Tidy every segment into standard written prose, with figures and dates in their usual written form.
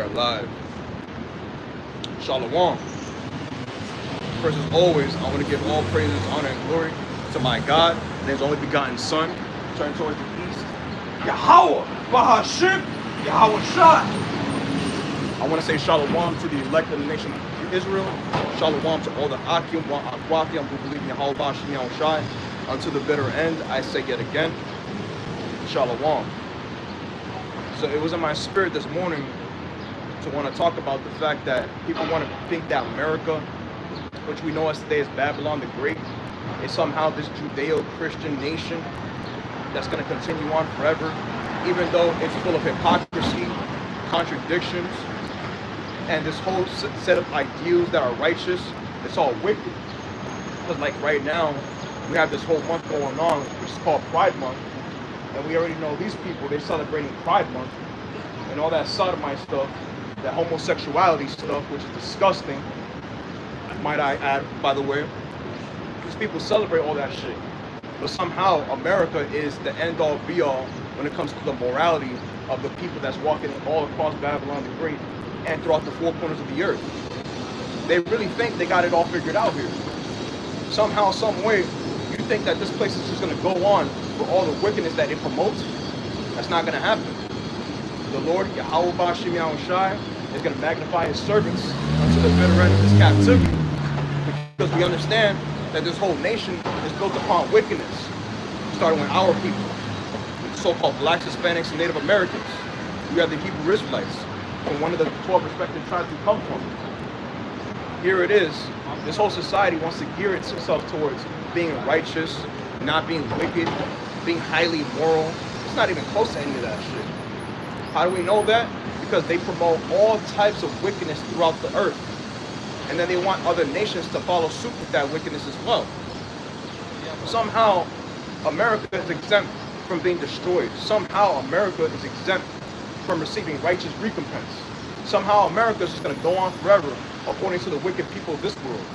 are live. Shalom. First, as always, I want to give all praises, honor, and glory to my God and His only begotten Son. Turn towards the east. Yahweh, Bahashim, Yahweh Shai. I want to say shalom to the elect of the nation of Israel. Shalom to all the Akim, Akwathim who believe in Yahweh Bahashim, Yahweh Shai. Unto the bitter end, I say yet again, shalom. So it was in my spirit this morning to want to talk about the fact that people want to think that America, which we know as today as Babylon the Great, is somehow this Judeo-Christian nation that's going to continue on forever, even though it's full of hypocrisy, contradictions, and this whole set of ideals that are righteous. It's all wicked. Because like right now, we have this whole month going on, which is called Pride Month, and we already know these people, they're celebrating Pride Month and all that sodomite stuff, that homosexuality stuff, which is disgusting, might I add, by the way. These people celebrate all that shit. But somehow America is the end-all be-all when it comes to the morality of the people that's walking all across Babylon the Great and throughout the four corners of the earth. They really think they got it all figured out here. Somehow, some way, you think that this place is just going to go on for all the wickedness that it promotes? That's not going to happen. The Lord, Yahweh Bahashim Yahweh Shai, is going to magnify His servants unto the bitter end of this captivity. Because we understand that this whole nation is built upon wickedness, starting with our people, the so-called blacks, Hispanics, and Native Americans. We have the Hebrew Israelites, from one of the 12 respective tribes we come from. Here it is. This whole society wants to gear itself towards being righteous, not being wicked, being highly moral. It's not even close to any of that shit. How do we know that? Because they promote all types of wickedness throughout the earth. And then they want other nations to follow suit with that wickedness as well. Somehow, America is exempt from being destroyed. Somehow, America is exempt from receiving righteous recompense. Somehow, America is just going to go on forever according to the wicked people of this world.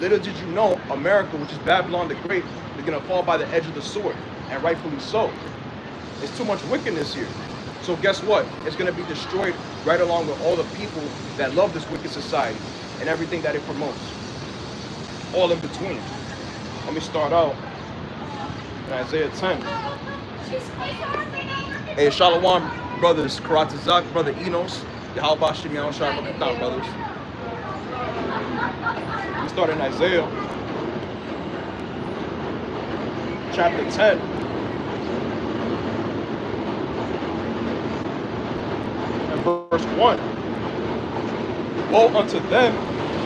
Little did you know, America, which is Babylon the Great, is going to fall by the edge of the sword, and rightfully so. There's too much wickedness here. So guess what? It's going to be destroyed right along with all the people that love this wicked society and everything that it promotes. All in between. Let me start out in Isaiah 10. Hey, Shalom, brothers Karatazak, brother Enos, Yahweh Bahashim Yahweh Shai, brothers. We start in Isaiah chapter 10. And verse 1. Woe unto them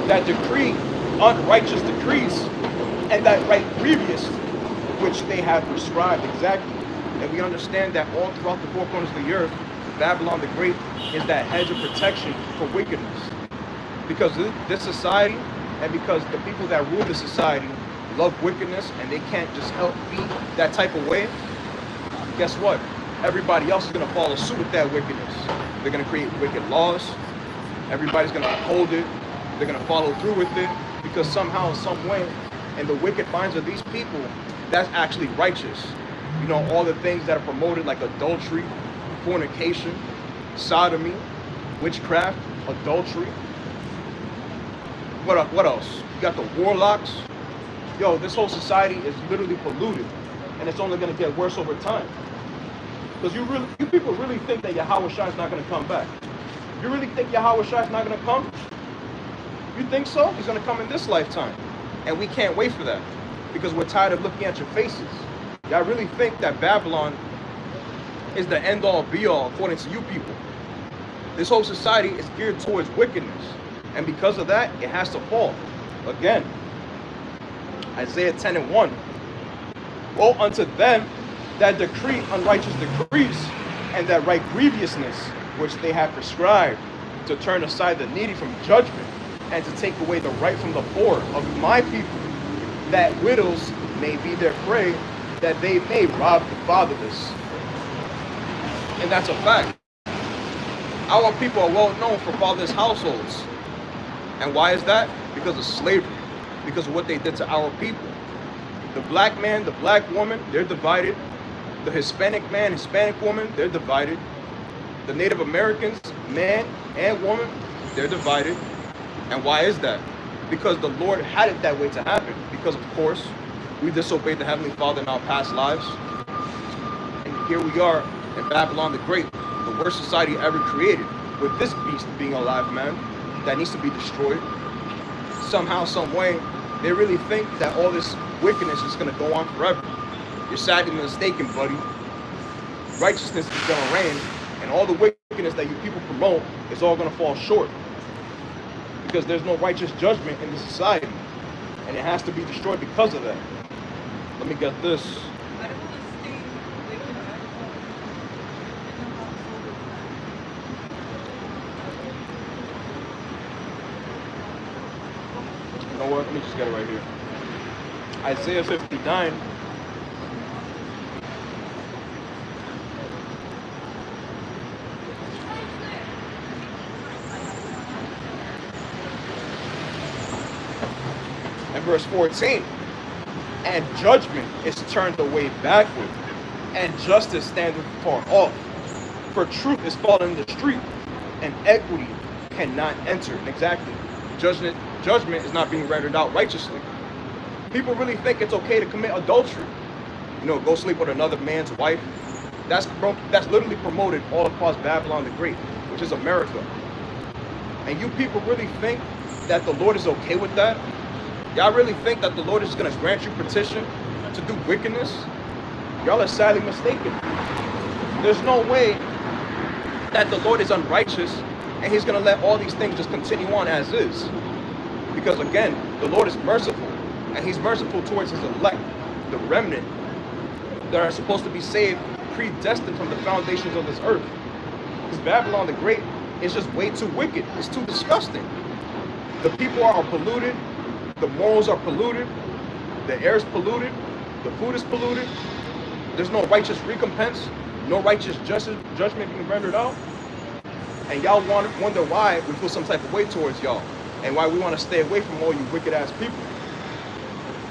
that decree unrighteous decrees, and that write grievous which they have prescribed. Exactly. And we understand that all throughout the four corners of the earth, Babylon the Great is that hedge of protection for wickedness. Because this society, and because the people that rule the society love wickedness and they can't just help be that type of way, guess what? Everybody else is going to follow suit with that wickedness. They're going to create wicked laws. Everybody's going to uphold it. They're going to follow through with it, because somehow, some way, in the wicked minds of these people, that's actually righteous. You know, all the things that are promoted, like adultery, fornication, sodomy, witchcraft, adultery. What else? You got the warlocks. Yo, this whole society is literally polluted, and it's only going to get worse over time. Because you people really think that Yahweh Shai is not going to come back? You really think Yahweh Shai is not going to come? You think so? He's going to come in this lifetime, and we can't wait for that, because we're tired of looking at your faces. Y'all really think that Babylon is the end-all, be-all according to you people? This whole society is geared towards wickedness, and because of that, it has to fall. Again, Isaiah 10 and 1. Woe unto them that decree unrighteous decrees, and that write grievousness which they have prescribed, to turn aside the needy from judgment, and to take away the right from the poor of my people, that widows may be their prey, that they may rob the fatherless. And that's a fact. Our people are well known for fatherless households. And why is that? Because of slavery, because of what they did to our people. The black man, the black woman, they're divided. The Hispanic man, Hispanic woman, they're divided. The Native Americans, man and woman, they're divided. And why is that? Because the Lord had it that way to happen. Because, of course, we disobeyed the Heavenly Father in our past lives. And here we are in Babylon the Great, the worst society ever created, with this beast being alive, man, that needs to be destroyed. Somehow, some way, they really think that all this wickedness is going to go on forever. You're sadly mistaken, buddy. Righteousness is going to reign, and all the wickedness that you people promote is all going to fall short. Because there's no righteous judgment in this society, and it has to be destroyed because of that. Let me get this. You know what? Let me just get it right here. Isaiah 59. And verse 14. And judgment is turned away backward, and justice standeth far off. For truth is fallen in the street, and equity cannot enter. Exactly. Judgment is not being rendered out righteously. People really think it's okay to commit adultery. You know, go sleep with another man's wife. That's literally promoted all across Babylon the Great, which is America. And you people really think that the Lord is okay with that? Y'all really think that the Lord is going to grant you petition to do wickedness? Y'all are sadly mistaken. There's no way that the Lord is unrighteous and he's going to let all these things just continue on as is. Because again, the Lord is merciful, and he's merciful towards his elect, the remnant that are supposed to be saved, predestined from the foundations of this earth. Because Babylon the Great is just way too wicked. It's too disgusting. The people are polluted. The morals are polluted. The air is polluted. The food is polluted. There's no righteous recompense. No righteous judgment being rendered out. And y'all wonder why we feel some type of way towards y'all. And why we want to stay away from all you wicked ass people.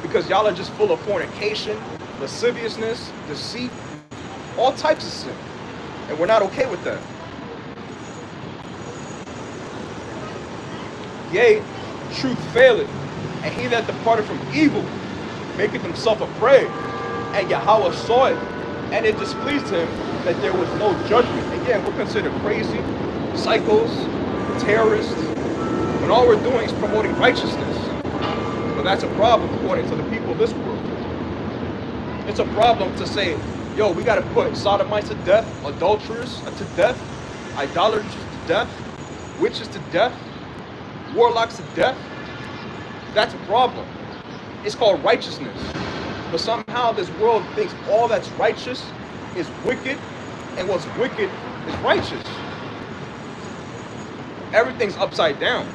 Because y'all are just full of fornication, lasciviousness, deceit, all types of sin. And we're not okay with that. Yea, truth faileth, and he that departed from evil maketh himself a prey. And Yahweh saw it, and it displeased him that there was no judgment. Again, we're considered crazy, psychos, terrorists, when all we're doing is promoting righteousness. But that's a problem according to the people of this world. It's a problem to say, yo, we got to put sodomites to death, adulterers to death, idolaters to death, witches to death, warlocks to death. That's a problem. It's called righteousness. But somehow this world thinks all that's righteous is wicked, and what's wicked is righteous. Everything's upside down.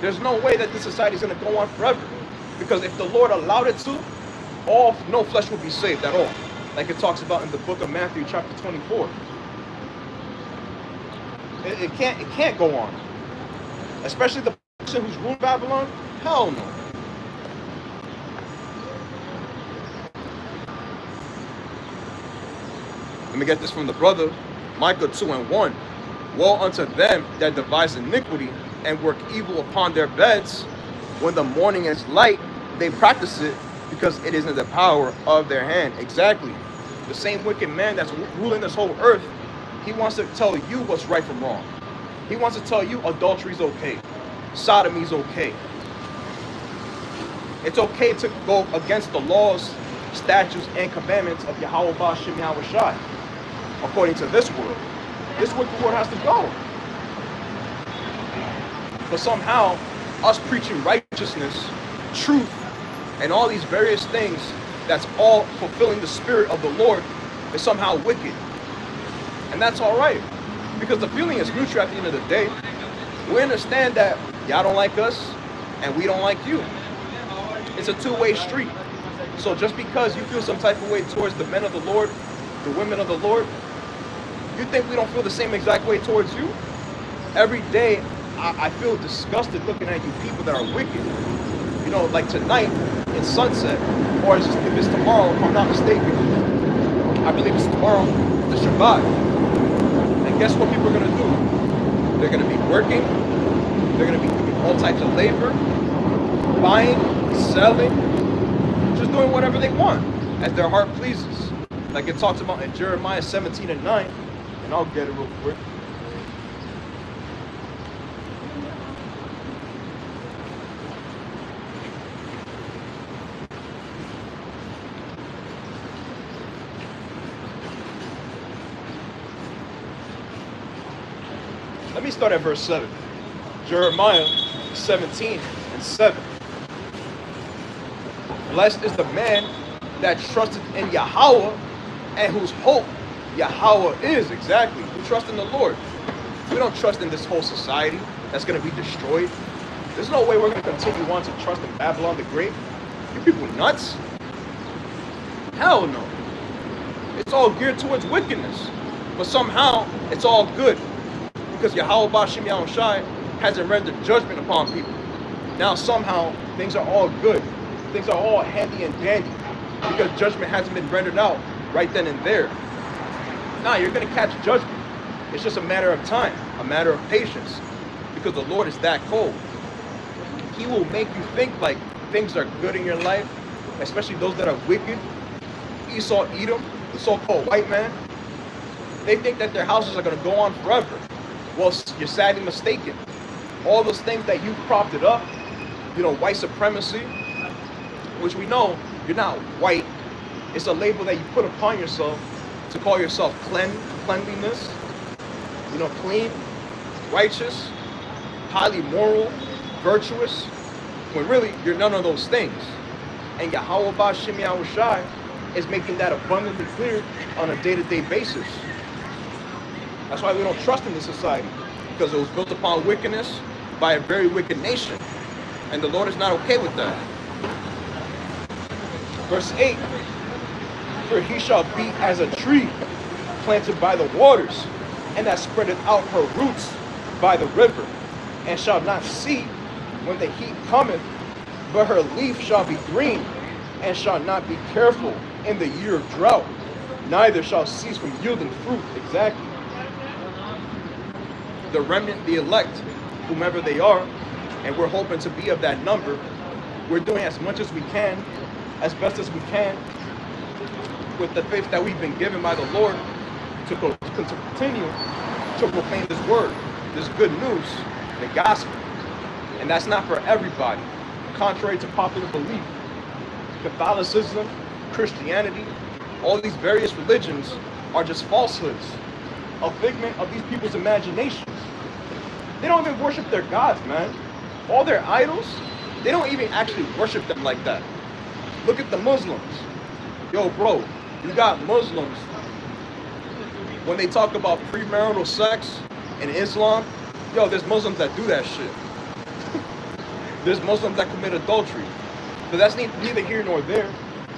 There's no way that this society is going to go on forever. Because if the Lord allowed it to, no flesh will be saved at all. Like it talks about in the book of Matthew chapter 24. It can't go on. Especially the person who's ruled Babylon? Hell no. Let me get this from the brother, Micah 2:1. Woe unto them that devise iniquity and work evil upon their beds. When the morning is light, they practice it because it is in the power of their hand. Exactly. The same wicked man that's ruling this whole earth, he wants to tell you what's right from wrong. He wants to tell you adultery is okay. Sodomy is okay. It's okay to go against the laws, statutes, and commandments of Yahweh Ba'Shem Yahweh Shai. According to this world. This wicked world has to go. But somehow, us preaching righteousness, truth, and all these various things that's all fulfilling the spirit of the Lord is somehow wicked. And that's all right. Because the feeling is mutual at the end of the day. We understand that y'all don't like us and we don't like you. It's a two-way street. So just because you feel some type of way towards the men of the Lord, the women of the Lord, you think we don't feel the same exact way towards you? Every day, I feel disgusted looking at you people that are wicked. You know, like tonight, it's sunset. Or if it's tomorrow, if I'm not mistaken. I believe it's tomorrow, the Shabbat. And guess what people are going to do? They're going to be working. They're going to be doing all types of labor, buying, selling, just doing whatever they want as their heart pleases. Like it talks about in Jeremiah 17 and 9. And I'll get it real quick. Let me start at verse 7. Jeremiah 17 and 7. Blessed is the man that trusteth in Yahweh and whose hope Yahweh is. Exactly. We trust in the Lord. We don't trust in this whole society that's going to be destroyed. There's no way we're going to continue on to trust in Babylon the Great. You people nuts? Hell no. It's all geared towards wickedness. But somehow, it's all good. Because Yahweh Bashim Yahushai hasn't rendered judgment upon people. Now somehow, things are all good. Things are all handy and dandy. Because judgment hasn't been rendered out right then and there. Nah, you're going to catch judgment. It's just a matter of time, a matter of patience. Because the Lord is that cold. He will make you think like things are good in your life, especially those that are wicked. Esau, Edom, the so-called white man, they think that their houses are going to go on forever. Well, you're sadly mistaken. All those things that you propped it up, you know, white supremacy, which we know you're not white. It's a label that you put upon yourself to call yourself cleanliness, you know, clean, righteous, highly moral, virtuous, when really you're none of those things. And Yahweh Bashim Yahushai is making that abundantly clear on a day-to-day basis. That's why we don't trust in this society, because it was built upon wickedness by a very wicked nation. And the Lord is not okay with that. Verse 8, for he shall be as a tree planted by the waters, and that spreadeth out her roots by the river, and shall not see when the heat cometh, but her leaf shall be green, and shall not be careful in the year of drought, neither shall cease from yielding fruit. Exactly. The remnant, the elect, whomever they are, and we're hoping to be of that number, we're doing as much as we can, as best as we can, with the faith that we've been given by the Lord to continue to proclaim this word, this good news, the gospel. And that's not for everybody. Contrary to popular belief, Catholicism, Christianity, all these various religions are just falsehoods, a figment of these people's imaginations. They don't even worship their gods, man. All their idols, they don't even actually worship them like that. Look at the Muslims. Yo, bro, you got Muslims, when they talk about premarital sex in Islam, yo, there's Muslims that do that shit. There's Muslims that commit adultery. But that's neither here nor there.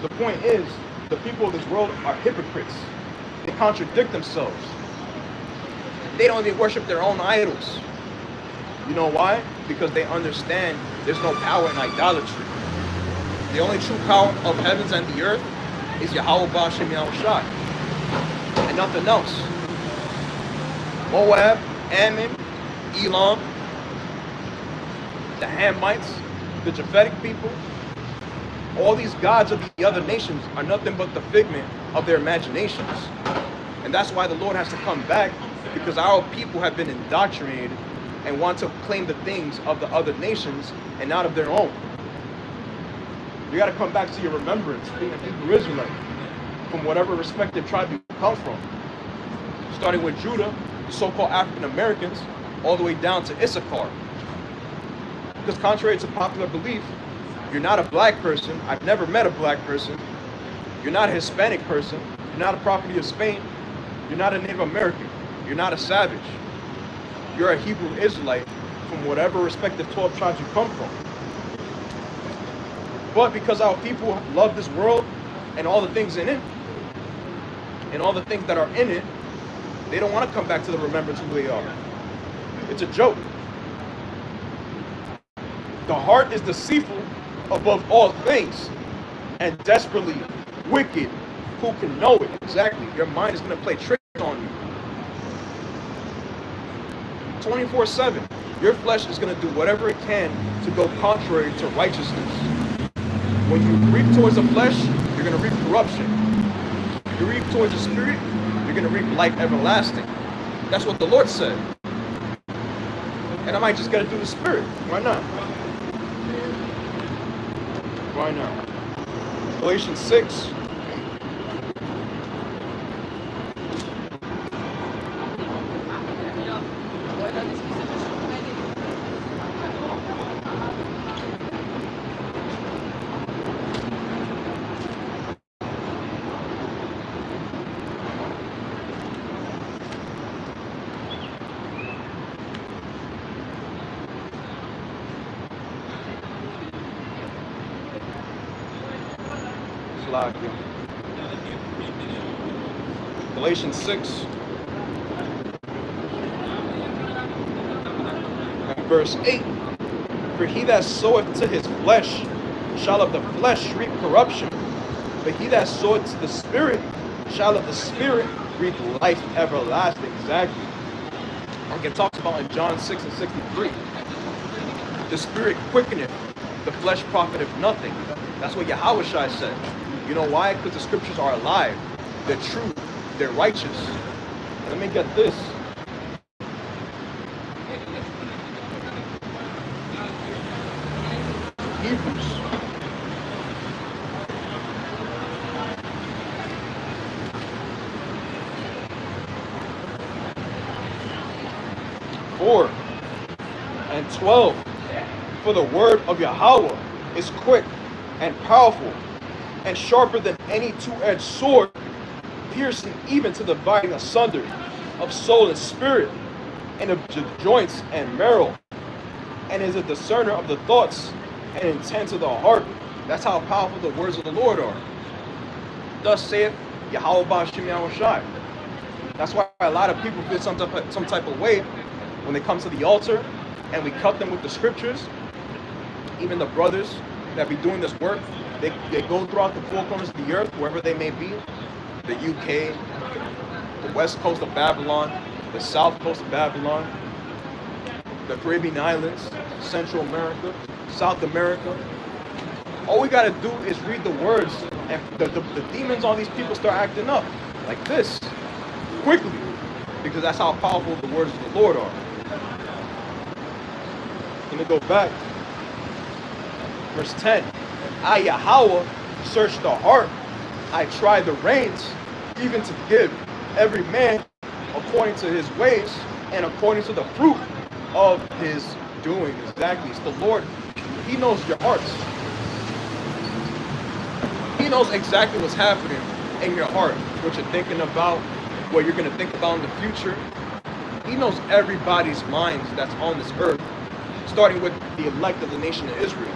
The point is, the people of this world are hypocrites. They contradict themselves. They don't even worship their own idols. You know why? Because they understand there's no power in idolatry. The only true power of heavens and the earth is Yahweh Bashim Yahushai, and nothing else. Moab, Ammon, Elam, the Hamites, the Japhetic people, all these gods of the other nations are nothing but the figment of their imaginations. And that's why the Lord has to come back, because our people have been indoctrinated and want to claim the things of the other nations and not of their own. You got to come back to your remembrance, being a Hebrew Israelite, from whatever respective tribe you come from. Starting with Judah, the so-called African Americans, all the way down to Issachar. Because contrary to popular belief, you're not a black person. I've never met a black person. You're not a Hispanic person. You're not a property of Spain. You're not a Native American. You're not a savage. You're a Hebrew Israelite from whatever respective 12 tribes you come from. But because our people love this world and all the things in it, and all the things that are in it, they don't want to come back to the remembrance of who they are. It's a joke. The heart is deceitful above all things and desperately wicked. Who can know it? Exactly. Your mind is going to play tricks on you. 24/7. Your flesh is going to do whatever it can to go contrary to righteousness. When you reap towards the flesh, you're going to reap corruption. You reap towards the spirit, you're going to reap life everlasting. That's what the Lord said. And I might just got to do the spirit. Why not? Why not? Galatians 6. Galatians 6 and verse 8. For he that soweth to his flesh shall of the flesh reap corruption, but he that soweth to the spirit shall of the spirit reap life everlasting. Exactly. Like it talks about in John 6 and 63. The spirit quickeneth, the flesh profiteth nothing. That's what Yahushua said. You know why? Because the scriptures are alive. They're true. They're righteous. Let me get this. Hebrews. Four and 12. For the word of Yahweh is quick and powerful and sharper than any two-edged sword, piercing even to the dividing asunder of soul and spirit, and of the joints and marrow, and is a discerner of the thoughts and intents of the heart. That's how powerful the words of the Lord are. Thus saith Yahweh Ba'Shem Yahushai. That's why a lot of people feel some type of way when they come to the altar and we cut them with the scriptures. Even the brothers that be doing this work, they go throughout the four corners of the earth, wherever they may be, the UK, the west coast of Babylon, the south coast of Babylon, the Caribbean islands, Central America, South America. All we got to do is read the words, and the demons on these people start acting up like this, quickly, because that's how powerful the words of the Lord are. Let me go back. Verse 10. I, Yahweh, search the heart. I try the reins, even to give every man according to his ways and according to the fruit of his doing. Exactly. It's the Lord. He knows your hearts. He knows exactly what's happening in your heart, what you're thinking about, what you're going to think about in the future. He knows everybody's minds that's on this earth, starting with the elect of the nation of Israel.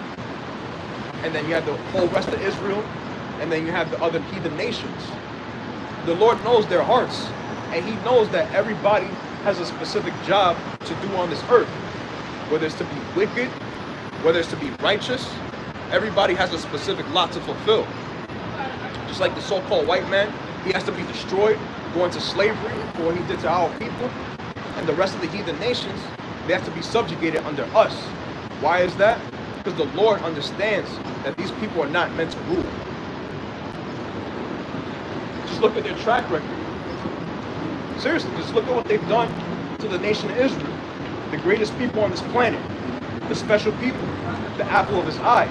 And then you have the whole rest of Israel, and then you have the other heathen nations. The Lord knows their hearts, and he knows that everybody has a specific job to do on this earth. Whether it's to be wicked, whether it's to be righteous, everybody has a specific lot to fulfill. Just like the so-called white man, he has to be destroyed, go into slavery for what he did to our people. And the rest of the heathen nations, they have to be subjugated under us. Why is that? Because the Lord understands that these people are not meant to rule. Just look at their track record. Seriously, just look at what they've done to the nation of Israel. The greatest people on this planet. The special people. The apple of his eye.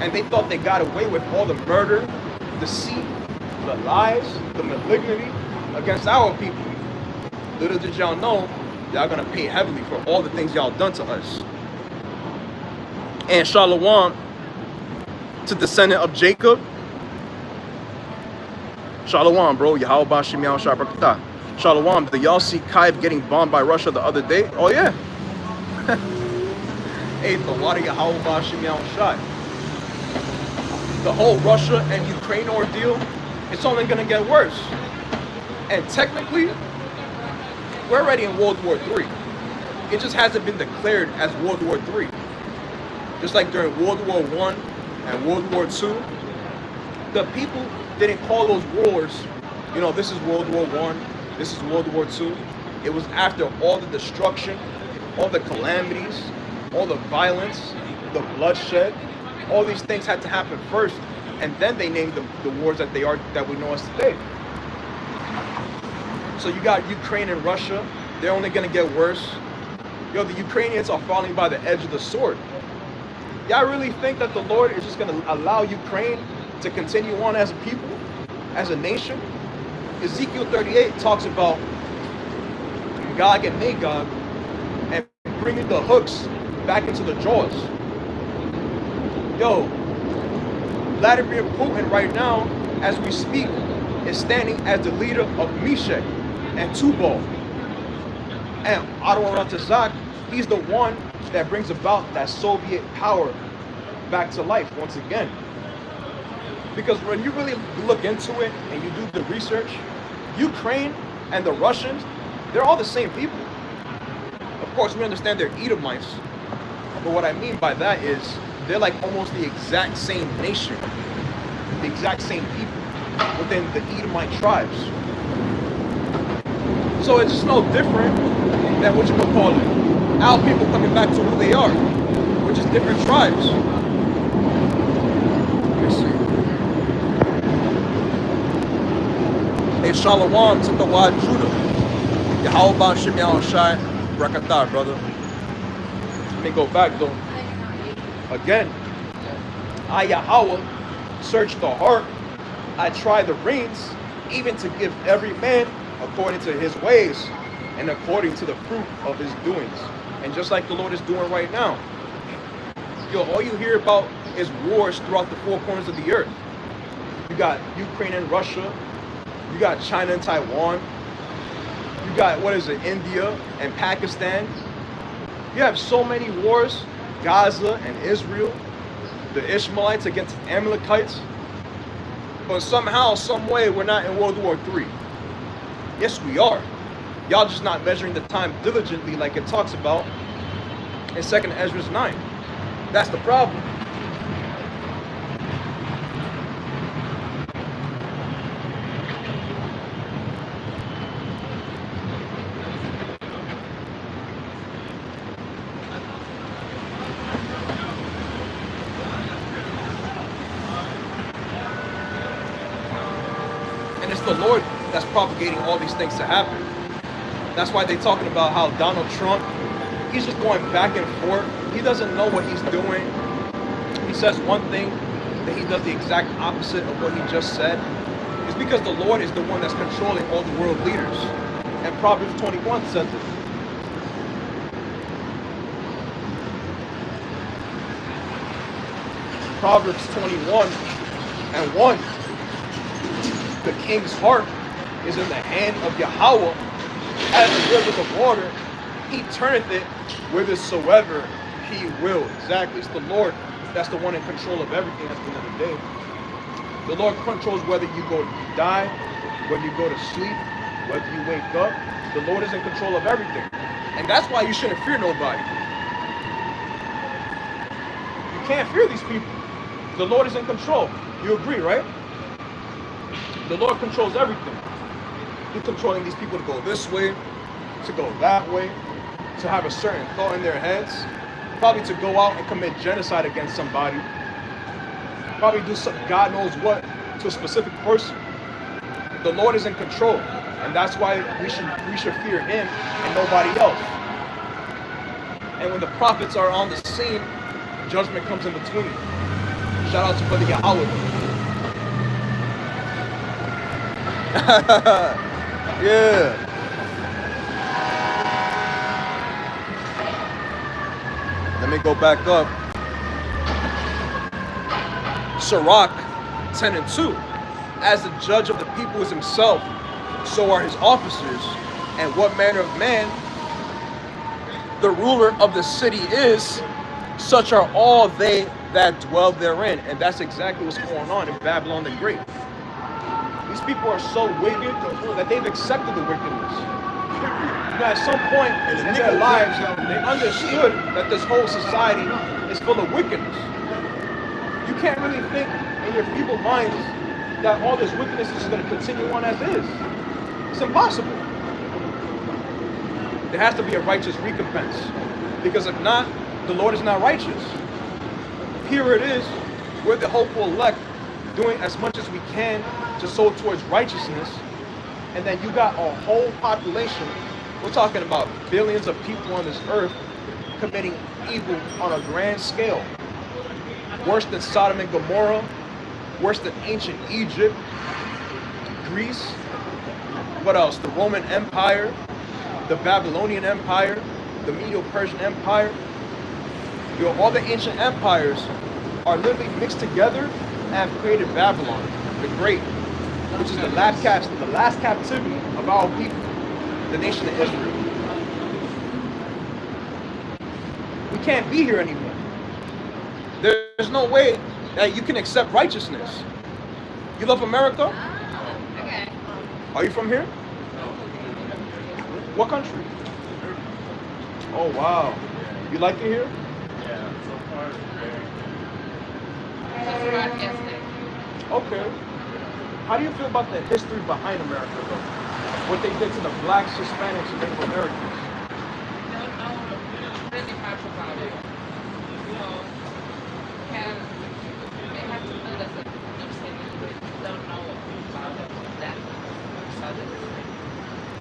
And they thought they got away with all the murder, deceit, the lies, the malignity against our people. Little did y'all know, y'all gonna pay heavily for all the things y'all done to us. And Shalom to the descendant of Jacob. Shalom, bro. Yahweh Ba'Shem Yahushua Barakatah. Shalom. Did y'all see Kyiv getting bombed by Russia the other day? Oh, yeah. Hey, the water Yahweh Ba'Shem Yahushua. The whole Russia and Ukraine ordeal, it's only going to get worse. And technically, we're already in World War III. It just hasn't been declared as World War III. Just like during World War I and World War II, the people didn't call those wars, you know, this is World War I, this is World War II. It was after all the destruction, all the calamities, all the violence, the bloodshed. All these things had to happen first, and then they named the wars that we know as today. So you got Ukraine and Russia. They're only gonna get worse. Yo, the Ukrainians are falling by the edge of the sword. Y'all really think that the Lord is just gonna allow Ukraine to continue on as a people, as a nation? Ezekiel 38 talks about Gog and Magog and bringing the hooks back into the jaws. Yo, Vladimir Putin right now, as we speak, is standing as the leader of Meshach and Tubal. And Otto Ratazak, he's the one that brings about that Soviet power back to life once again. Because when you really look into it and you do the research, Ukraine and the Russians, they're all the same people. Of course, we understand they're Edomites, but what I mean by that is they're like almost the exact same nation, the exact same people within the Edomite tribes. So it's just no different than what you could call it. Our people coming back to who they are, which is different tribes. Let's see. Hey, Shalom to the wide Judah. Yahweh Shem Yahushai Brakatah, brother. Let me go back though. Again, I Yahweh search the heart. I try the reins, even to give every man according to his ways and according to the fruit of his doings. And just like the Lord is doing right now, yo, all you hear about is wars throughout the four corners of the earth. You got Ukraine and Russia. You got China and Taiwan. You got, India and Pakistan. You have so many wars. Gaza and Israel. The Ishmaelites against the Amalekites. But somehow, some way, we're not in World War III. Yes, we are. Y'all just not measuring the time diligently like it talks about in 2nd Ezra 9. That's the problem. And it's the Lord that's propagating all these things to happen. That's why they're talking about how Donald Trump, he's just going back and forth. He doesn't know what he's doing. He says one thing, then he does the exact opposite of what he just said. It's because the Lord is the one that's controlling all the world leaders. And Proverbs 21 says it. Proverbs 21 and 1. The king's heart is in the hand of Yahweh, as the rivers of water. He turneth it whithersoever he will. Exactly. It's the Lord that's the one in control of everything at the end of the day. The Lord controls whether you die, whether you go to sleep, whether you wake up. The Lord is in control of everything. And that's why you shouldn't fear nobody. You can't fear these people. The Lord is in control. You agree, right? The Lord controls everything. He's controlling these people to go this way, to go that way, to have a certain thought in their heads, probably to go out and commit genocide against somebody, probably do some God knows what to a specific person. The Lord is in control, and that's why we should fear Him and nobody else. And when the prophets are on the scene, judgment comes in between. Shout out to Brother Yahweh. Yeah. Let me go back up. Sirach 10 and 2. As the judge of the people is himself, so are his officers. And what manner of man the ruler of the city is, such are all they that dwell therein. And that's exactly what's going on in Babylon the Great. These people are so wicked that they've accepted the wickedness. You know, at some point in their lives, they understood that this whole society is full of wickedness. You can't really think in your feeble minds that all this wickedness is going to continue on as is. It's impossible. there has to be a righteous recompense. Because if not, the Lord is not righteous. Here it is, we're the hopeful elect, doing as much as we can to sow towards righteousness, and then you got a whole population, we're talking about billions of people on this earth, committing evil on a grand scale. Worse than Sodom and Gomorrah, worse than ancient Egypt, Greece, what else? The Roman Empire, the Babylonian Empire, the Medo-Persian Empire. You know, all the ancient empires are literally mixed together and have created Babylon, the Great, which is the last captivity of our people, the nation of Israel. We can't be here anymore. There's no way that you can accept righteousness. You love America? Okay. Are you from here? What country? Oh wow. You like it here? Yeah, so far it's very. Just arrived yesterday. Okay. How do you feel about the history behind America though? What they did to the blacks, Hispanics, and Native Americans? Don't know really much about it. So, they have to build us a understanding, but don't know about that side of the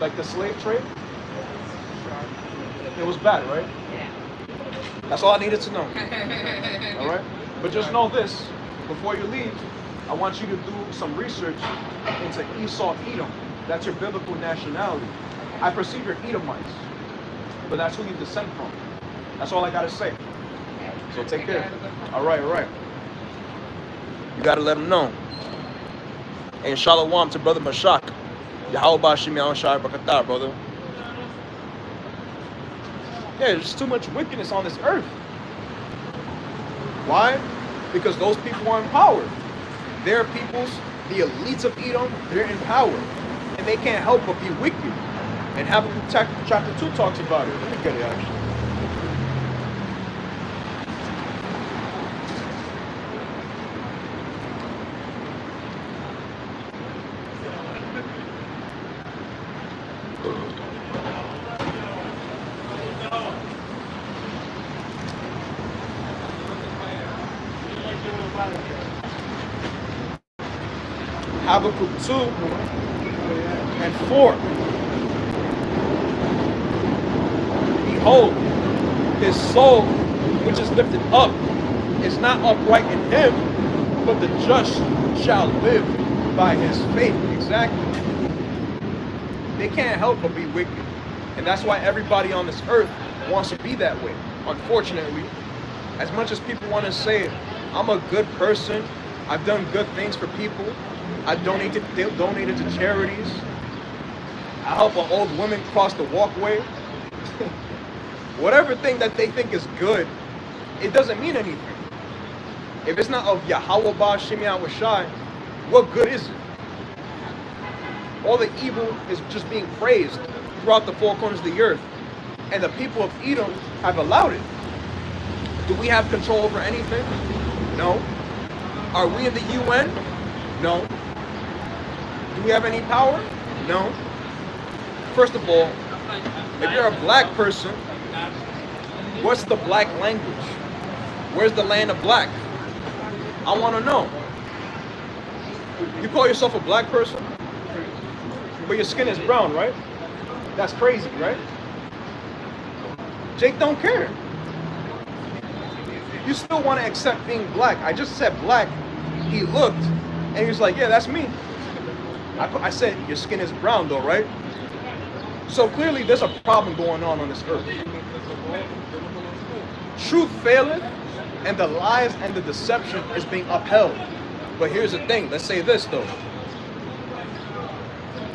Like the slave trade? It was bad, right? Yeah. That's all I needed to know. All right? But just know this, before you leave, I want you to do some research into Esau Edom. That's your biblical nationality. I perceive you're Edomites, but that's who you descend from. That's all I gotta say. So take care. All right, all right. You gotta let them know. And shalom to Brother Mashak. Yahweh Bashim Yahweh Shai Bakatar, brother. Yeah, there's too much wickedness on this earth. Why? Because those people are in power. Their peoples, the elites of Edom, they're in power. And they can't help but be wicked. And Habakkuk chapter 2 talks about it. Let me get it actually. Habakkuk 2 and 4. Behold, his soul, which is lifted up, is not upright in him, but the just shall live by his faith. Exactly. They can't help but be wicked. And that's why everybody on this earth wants to be that way. Unfortunately, as much as people want to say, I'm a good person, I've done good things for people, I donated to charities, I help an old woman cross the walkway. Whatever thing that they think is good, it doesn't mean anything. If it's not of Yahweh Ba'Shem Yahweh Shai, what good is it? All the evil is just being praised throughout the four corners of the earth. And the people of Edom have allowed it. Do we have control over anything? No. Are we in the UN? No. Do we have any power? No. First of all, if you're a black person, what's the black language? Where's the land of black? I want to know. You call yourself a black person, but your skin is brown, right? That's crazy, right? Jake don't care. You still want to accept being black. I just said black. He looked, and he was like, yeah, that's me. I said, your skin is brown though, right? So clearly there's a problem going on this earth. Truth faileth, and the lies and the deception is being upheld. But here's the thing, let's say this though.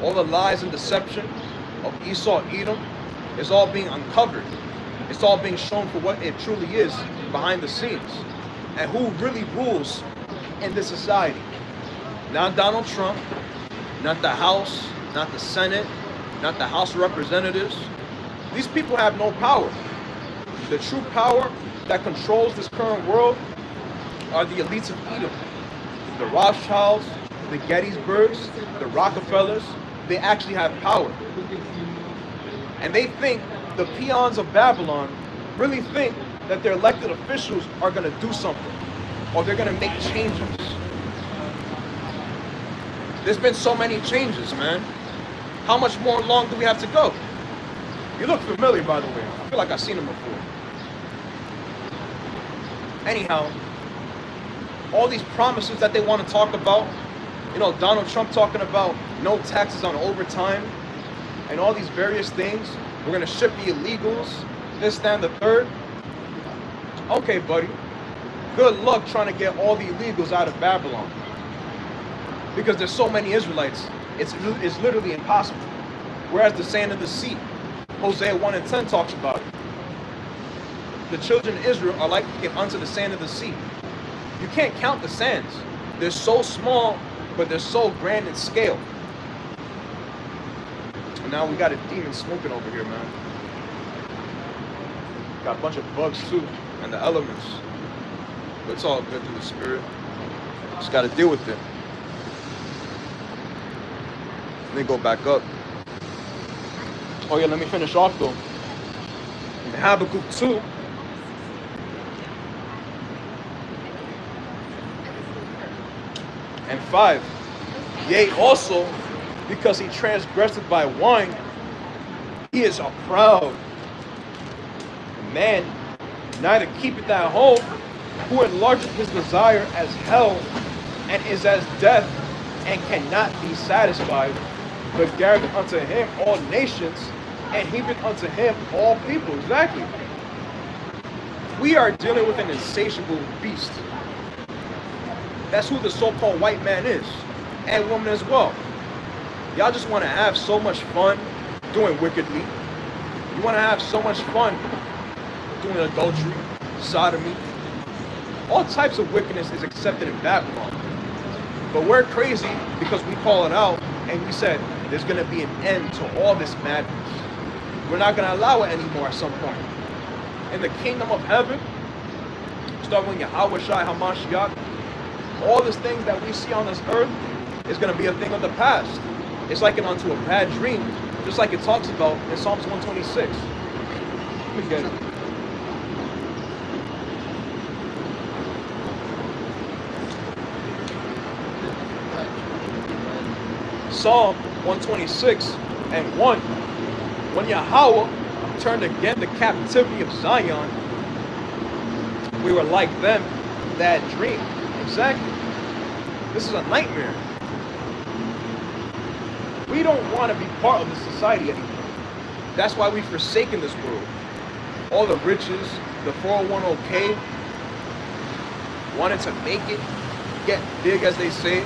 All the lies and deception of Esau, Edom, is all being uncovered. It's all being shown for what it truly is behind the scenes. And who really rules in this society. Not Donald Trump, not the House, not the Senate, not the House of Representatives. These people have no power. The true power that controls this current world are the elites of Edom. The Rothschilds, the Gettysburgs, the Rockefellers, they actually have power. And they think the peons of Babylon really think that their elected officials are going to do something or they're going to make changes. There's been so many changes, man. How much more long do we have to go? You look familiar, by the way. I feel like I've seen him before. Anyhow, all these promises that they want to talk about, you know, Donald Trump talking about no taxes on overtime and all these various things. We're going to ship the illegals, this, that, and the third. Okay, buddy. Good luck trying to get all the illegals out of Babylon. Because there's so many Israelites, it's literally impossible. Whereas the sand of the sea, Hosea 1 and 10 talks about it. The children of Israel are like unto the sand of the sea. You can't count the sands. They're so small, but they're so grand in scale. And now we got a demon smoking over here, man. Got a bunch of bugs too, and the elements. But it's all good through the spirit. Just got to deal with it. Let me go back up. Oh yeah, let me finish off though. In Habakkuk 2. And 5. Yea, also, because he transgressed by wine, he is a proud man, neither keepeth at home, who enlargeth his desire as hell, and is as death, and cannot be satisfied, but gathereth unto him all nations, and heapeth unto him all people. Exactly. We are dealing with an insatiable beast. That's who the so-called white man is, and woman as well. Y'all just want to have so much fun doing wickedly. You want to have so much fun doing adultery, sodomy. All types of wickedness is accepted in Babylon. But we're crazy because we call it out and we said there's going to be an end to all this madness. We're not going to allow it anymore at some point. In the kingdom of heaven, starting with Yahweh Shai HaMashiach, all these things that we see on this earth is going to be a thing of the past. It's like unto a bad dream, just like it talks about in Psalms 126. Let me get it. Psalm 126 and 1. When Yahweh turned again the captivity of Zion, we were like them that dream. Exactly. This is a nightmare. We don't want to be part of this society anymore. That's why we've forsaken this world. All the riches, the 401k, wanting to make it, get big as they say,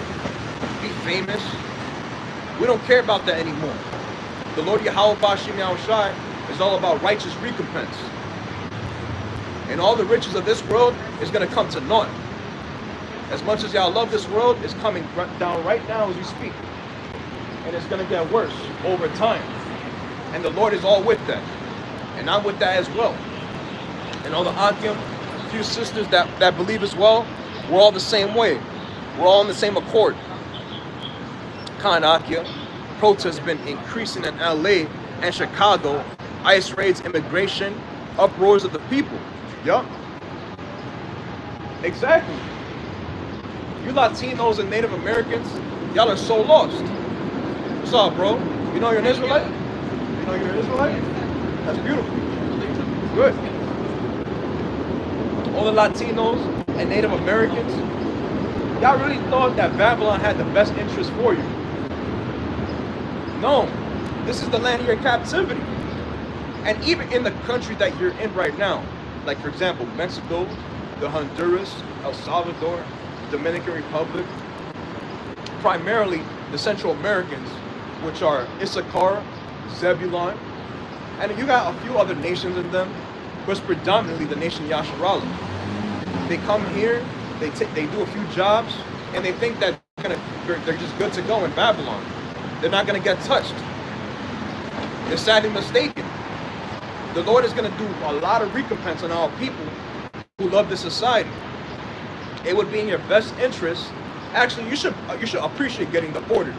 be famous. We don't care about that anymore. The Lord Yahweh Bashim Yahushai is all about righteous recompense. And all the riches of this world is going to come to naught. As much as y'all love this world, it's coming down right now as we speak. And it's going to get worse over time. And the Lord is all with that. And I'm with that as well. And all the Akim, few sisters that believe as well, we're all the same way. We're all in the same accord. Khan Akia, protests have been increasing in LA and Chicago. ICE raids, immigration, uproars of the people. Yup. Exactly. You Latinos and Native Americans, y'all are so lost. What's up, bro? You know you're an Israelite? You know you're an Israelite? That's beautiful. Good. All the Latinos and Native Americans, y'all really thought that Babylon had the best interest for you. No. This is the land of your captivity. And even in the country that you're in right now, like for example, Mexico, the Honduras, El Salvador, Dominican Republic, primarily the Central Americans, which are Issachar, Zebulon, and you got a few other nations in them, but it's predominantly the nation Yasharala. They come here, they do a few jobs, and they think that they're just good to go in Babylon. They're not going to get touched. They're sadly mistaken. The Lord is going to do a lot of recompense on our people who love this society. It would be in your best interest. Actually, you should appreciate getting deported.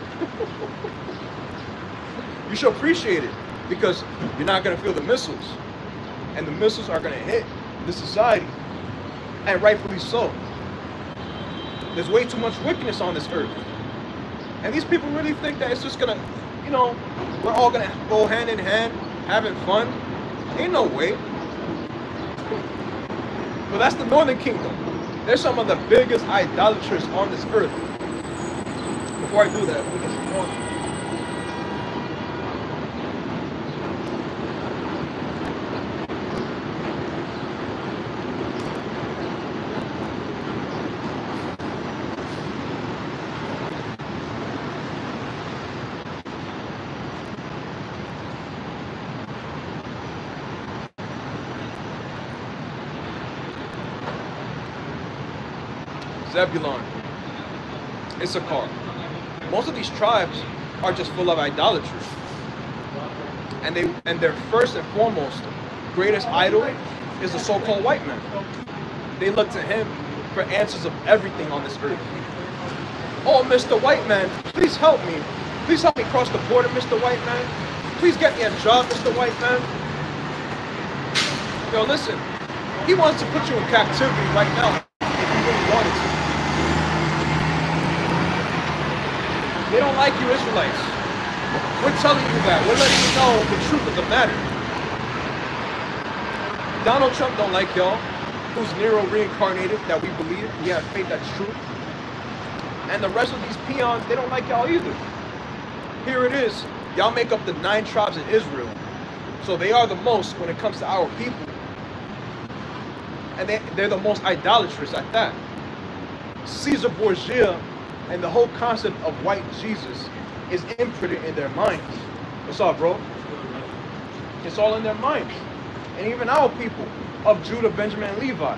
You should appreciate it. because you're not going to feel the missiles. And the missiles are going to hit the society. And rightfully so. There's way too much wickedness on this earth. And these people really think that it's just going to, we're all going to go hand in hand, having fun. Ain't no way. But that's the Northern Kingdom. They're some of the biggest idolaters on this earth. Before I do that, let me get some water. Zebulon, Issachar. Most of these tribes are just full of idolatry. And their first and foremost greatest idol is the so-called white man. They look to him for answers of everything on this earth. Oh, Mr. White Man, please help me. Please help me cross the border, Mr. White Man. Please get me a job, Mr. White Man. Yo, listen, he wants to put you in captivity right now if he really wanted to. They don't like you Israelites. We're telling you that. We're letting you know the truth of the matter. Donald Trump don't like y'all, who's Nero reincarnated, that we believe. We have faith that's true. And the rest of these peons, they don't like y'all either. Here it is. Y'all make up the 9 tribes in Israel. So they are the most when it comes to our people. And they're the most idolatrous at that. Caesar Borgia and the whole concept of white Jesus is imprinted in their minds. What's up, bro? It's all in their minds. And even our people of Judah, Benjamin, and Levi.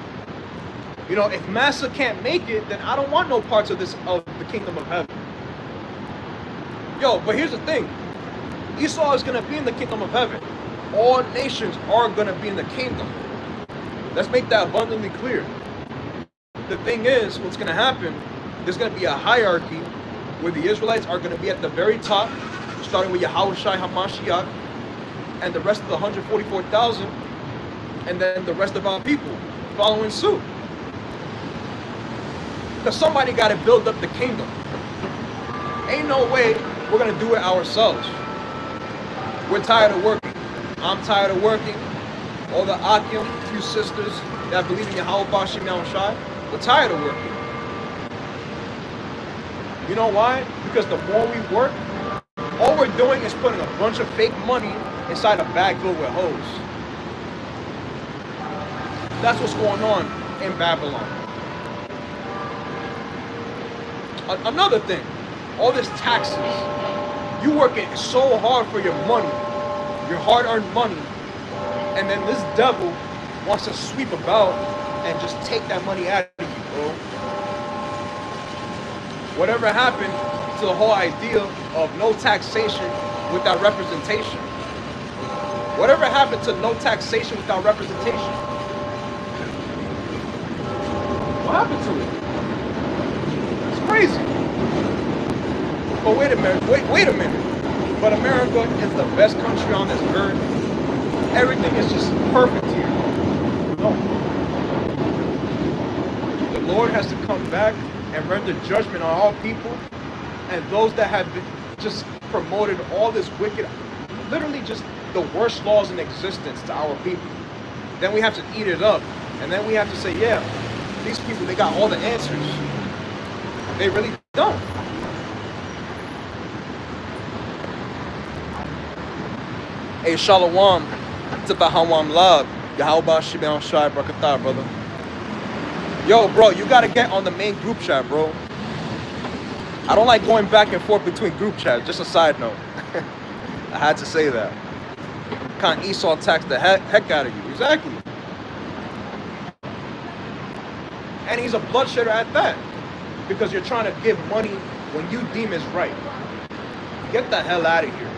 If Massa can't make it, then I don't want no parts of the kingdom of heaven. Yo, but here's the thing. Esau is going to be in the kingdom of heaven. All nations are going to be in the kingdom. Let's make that abundantly clear. The thing is, what's going to happen, there's going to be a hierarchy where the Israelites are going to be at the very top, starting with Yahushua HaMashiach, and the rest of the 144,000, and then the rest of our people following suit. Because somebody got to build up the kingdom. Ain't no way we're going to do it ourselves. We're tired of working. I'm tired of working. All the Akim, few sisters that believe in Yahweh Bashim Yahushai, we're tired of working. You know why? Because the more we work, all we're doing is putting a bunch of fake money inside a bag filled with hoes. That's what's going on in Babylon. Another thing, all this taxes. You working so hard for your money, your hard-earned money, and then this devil wants to sweep about and just take that money out of you, bro. Whatever happened to the whole idea of no taxation without representation? Whatever happened to no taxation without representation? What happened to it? It's crazy. But wait a minute. But America is the best country on this earth. Everything is just perfect here. No. The Lord has to come back and render judgment on all people and those that have been just promoted all this wicked, literally just the worst laws in existence to our people. Then we have to eat it up. And then we have to say, yeah, these people, they got all the answers. They really don't. Hey, Shalom to the Hawam Lab. Yahweh Shibon Shai Brakatah, brother. Yo, bro, you gotta get on the main group chat, bro. I don't like going back and forth between group chats. Just a side note. I had to say that. Can't Esau tax the heck out of you. Exactly. And he's a bloodshedder at that. Because you're trying to give money when you deem is right. Get the hell out of here.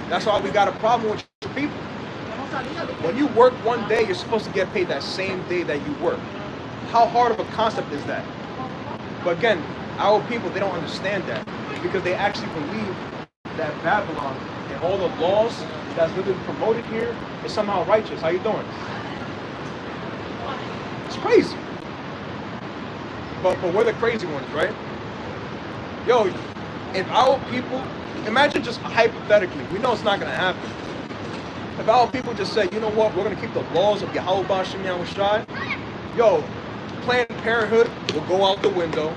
That's why we got a problem with your people. When you work one day, you're supposed to get paid that same day that you work. How hard of a concept is that? But again, our people, they don't understand that because they actually believe that Babylon and all the laws that's literally promoted here is somehow righteous. How you doing? It's crazy. But we're the crazy ones, right? Yo, if our people, imagine just hypothetically, we know it's not going to happen. If our people just said, you know what, we're going to keep the laws of Yahweh B'Shem Yahushai, yo, Planned Parenthood will go out the window.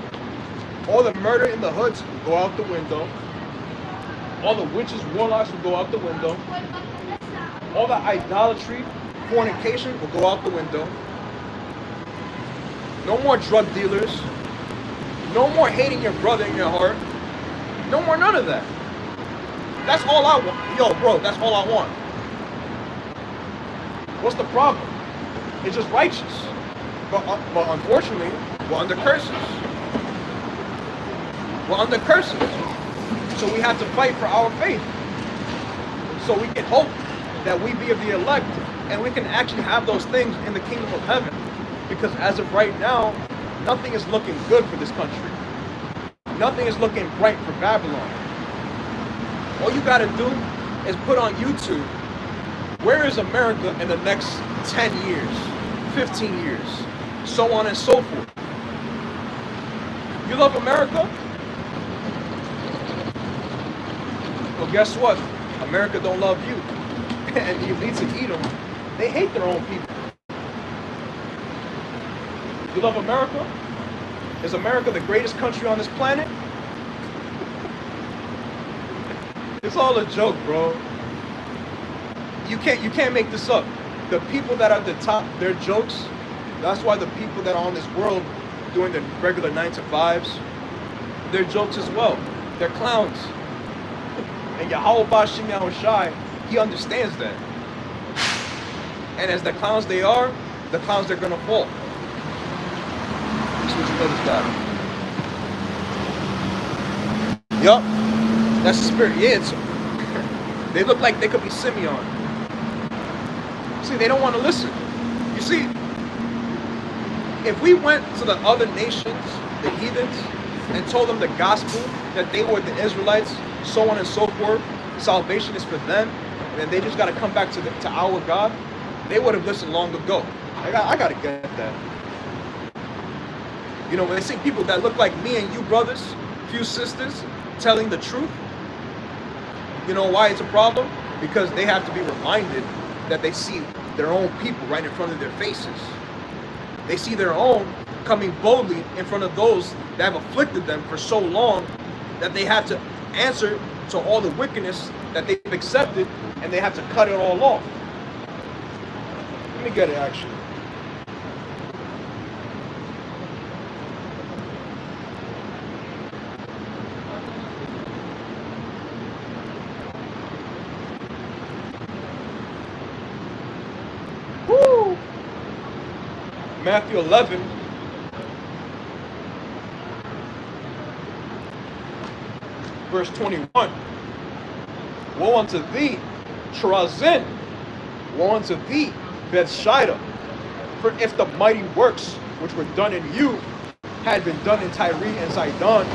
All the murder in the hoods will go out the window. All the witches, warlocks will go out the window. All the idolatry, fornication will go out the window. No more drug dealers. No more hating your brother in your heart. No more none of that. That's all I want. Yo, bro, that's all I want. What's the problem? It's just righteous. But unfortunately, we're under curses. We're under curses. So we have to fight for our faith. So we can hope that we be of the elect and we can actually have those things in the kingdom of heaven. Because as of right now, nothing is looking good for this country. Nothing is looking bright for Babylon. All you gotta do is put on YouTube, where is America in the next 10 years, 15 years, so on and so forth. You love America? Well, guess what? America don't love you. And you need to eat them. They hate their own people. You love America? Is America the greatest country on this planet? It's all a joke, bro. You can't make this up. The people that are at the top, they're jokes. That's why the people that are on this world doing the regular 9-to-5s, they're jokes as well. They're clowns. And Yahweh B'Shem Yahushai, he understands that. And as the clowns they are, the clowns they're gonna fall. That's what you know this guy. Yup. That's the spirit. Yeah, they look like they could be Simeon. See, they don't want to listen. You see, if we went to the other nations, the heathens, and told them the gospel, that they were the Israelites, so on and so forth, salvation is for them, and then they just got to come back to our God, they would have listened long ago. I got to get that. You know, when they see people that look like me and you brothers, few sisters, telling the truth, you know why it's a problem? Because they have to be reminded that they see their own people right in front of their faces. They see their own coming boldly in front of those that have afflicted them for so long that they have to answer to all the wickedness that they've accepted, and they have to cut it all off. Let me get it actually. Woo! Matthew 11. Verse 21. Woe unto thee, Chorazin! Woe unto thee, Bethsaida! For if the mighty works which were done in you had been done in Tyre and Sidon,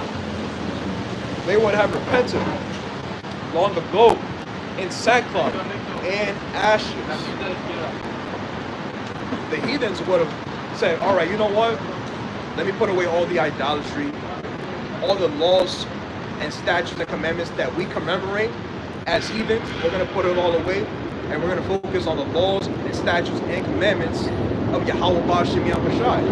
they would have repented long ago in sackcloth and ashes. The heathens would have said, all right, you know what? Let me put away all the idolatry, all the laws and statutes and commandments that we commemorate as heathens. We're going to put it all away, and we're going to focus on the laws and statutes and commandments of Yahweh B'Shem Yahushai.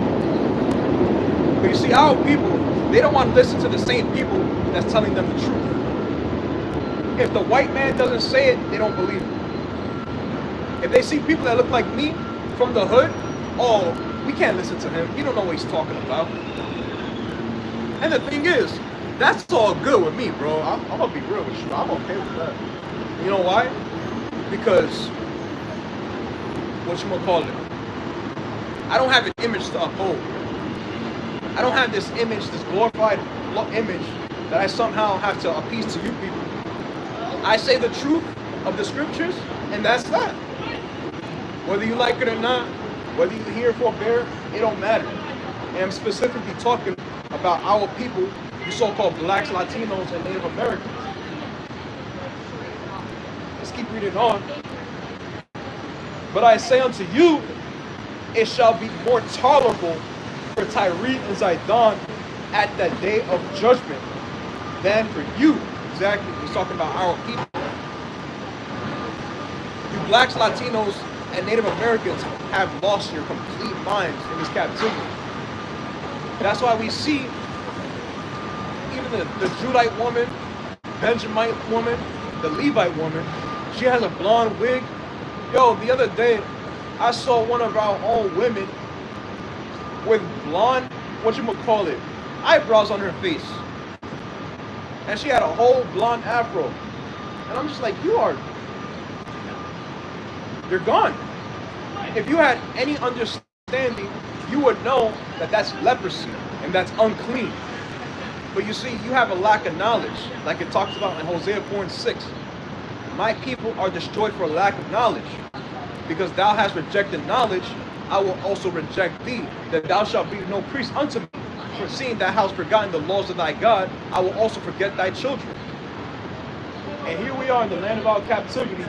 But you see, our people, they don't want to listen to the same people that's telling them the truth. If the white man doesn't say it, they don't believe it. If they see people that look like me from the hood, oh, we can't listen to him. He don't know what he's talking about. And the thing is, that's all good with me, bro. I'm gonna be real with you. I'm okay with that. You know why? Because, whatchamacallit, I don't have an image to uphold. I don't have this image, this glorified image that I somehow have to appease to you people. I say the truth of the scriptures, and that's that. Whether you like it or not, whether you hear or forbear, it don't matter. And I'm specifically talking about our people, you so-called blacks, Latinos, and Native Americans. Let's keep reading on. But I say unto you, it shall be more tolerable for Tyre and Zidon at that day of judgment than for you. Exactly. He's talking about our people. You blacks, Latinos, and Native Americans have lost your complete minds in this captivity. That's why we see even the Judite woman, Benjamite woman, the Levite woman, she has a blonde wig. Yo, the other day, I saw one of our own women with blonde, eyebrows on her face. And she had a whole blonde afro. And I'm just like, you're gone. If you had any understanding, you would know that that's leprosy and that's unclean. But you see, you have a lack of knowledge, like it talks about in Hosea 4:6. My people are destroyed for lack of knowledge. Because thou hast rejected knowledge, I will also reject thee, that thou shalt be no priest unto me. For seeing thou hast forgotten the laws of thy God, I will also forget thy children. And here we are in the land of our captivity,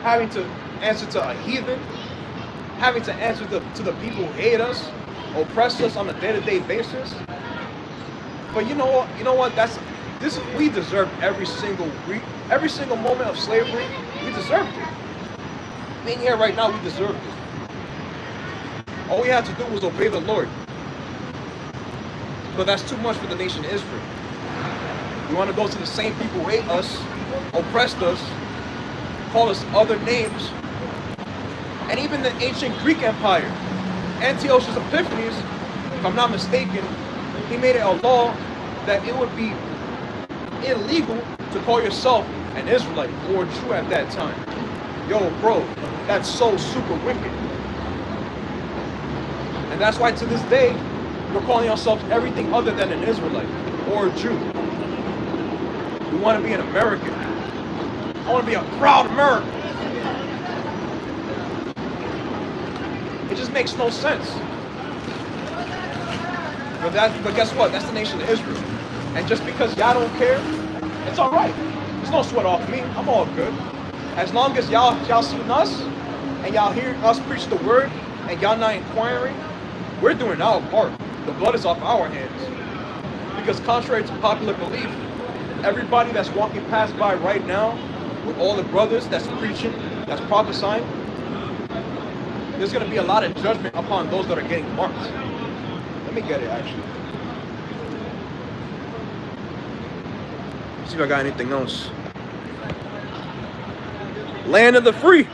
having to answer to a heathen, having to answer to the people who hate us, oppress us on a day-to-day basis. But you know what? We deserve every single moment of slavery. We deserved it. Being here right now, we deserved it. All we had to do was obey the Lord. But that's too much for the nation of Israel. We want to go to the same people who hate us, oppressed us, call us other names, and even the ancient Greek Empire. Antiochus Epiphanes, if I'm not mistaken, he made it a law that it would be illegal to call yourself an Israelite or a Jew at that time. Yo, bro, that's so super wicked. And that's why to this day, we're calling ourselves everything other than an Israelite or a Jew. We want to be an American. I want to be a proud American. It just makes no sense. But guess what? That's the nation of Israel. And just because y'all don't care, it's all right. There's no sweat off me. I'm all good. As long as y'all seen us and y'all hear us preach the word and y'all not inquiring, we're doing our part. The blood is off our hands. Because contrary to popular belief, everybody that's walking past by right now, with all the brothers that's preaching, that's prophesying, there's going to be a lot of judgment upon those that are getting marked. Let me get it, actually. See if I got anything else. Land of the free.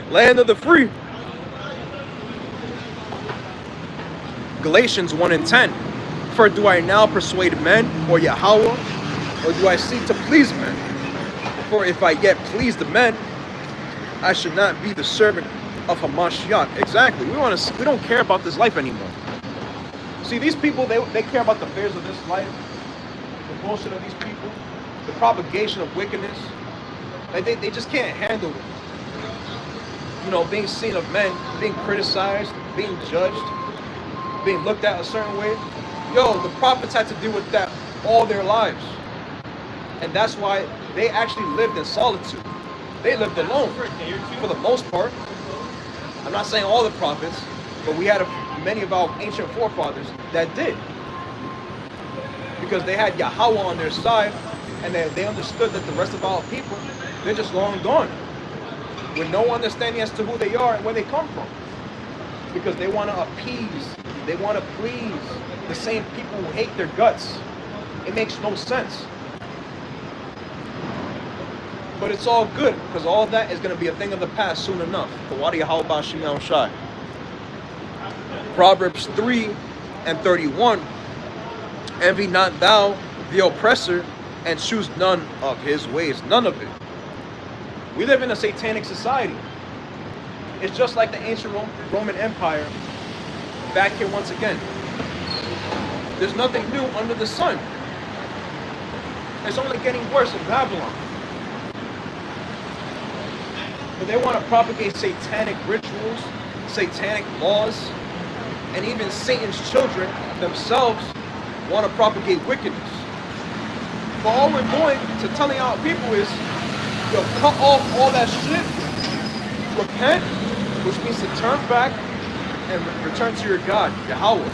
Land of the free. Galatians 1:10. For do I now persuade men or Yahweh, or do I seek to please men? For if I yet please the men, I should not be the servant of Hamashiach. Exactly. We don't care about this life anymore. See, these people, they care about the affairs of this life, the bullshit of these people, the propagation of wickedness. They just can't handle it. Being seen of men, being criticized, being judged, being looked at a certain way. Yo, the prophets had to deal with that all their lives. And that's why they actually lived in solitude. They lived alone for the most part. I'm not saying all the prophets, but we had many of our ancient forefathers that did. Because they had Yahweh on their side, and they understood that the rest of our people, they're just long gone, with no understanding as to who they are and where they come from. Because they want to appease, they want to please the same people who hate their guts. It makes no sense. But it's all good, because all that is going to be a thing of the past soon enough. Proverbs 3:31. Envy not thou the oppressor, and choose none of his ways. None of it. We live in a satanic society. It's just like the ancient Roman Empire back here once again. There's nothing new under the sun. It's only getting worse in Babylon. But they want to propagate satanic rituals, satanic laws, and even Satan's children themselves want to propagate wickedness. But all we're doing to telling our people is, yo, cut off all that shit, repent, which means to turn back and return to your God, Yahweh.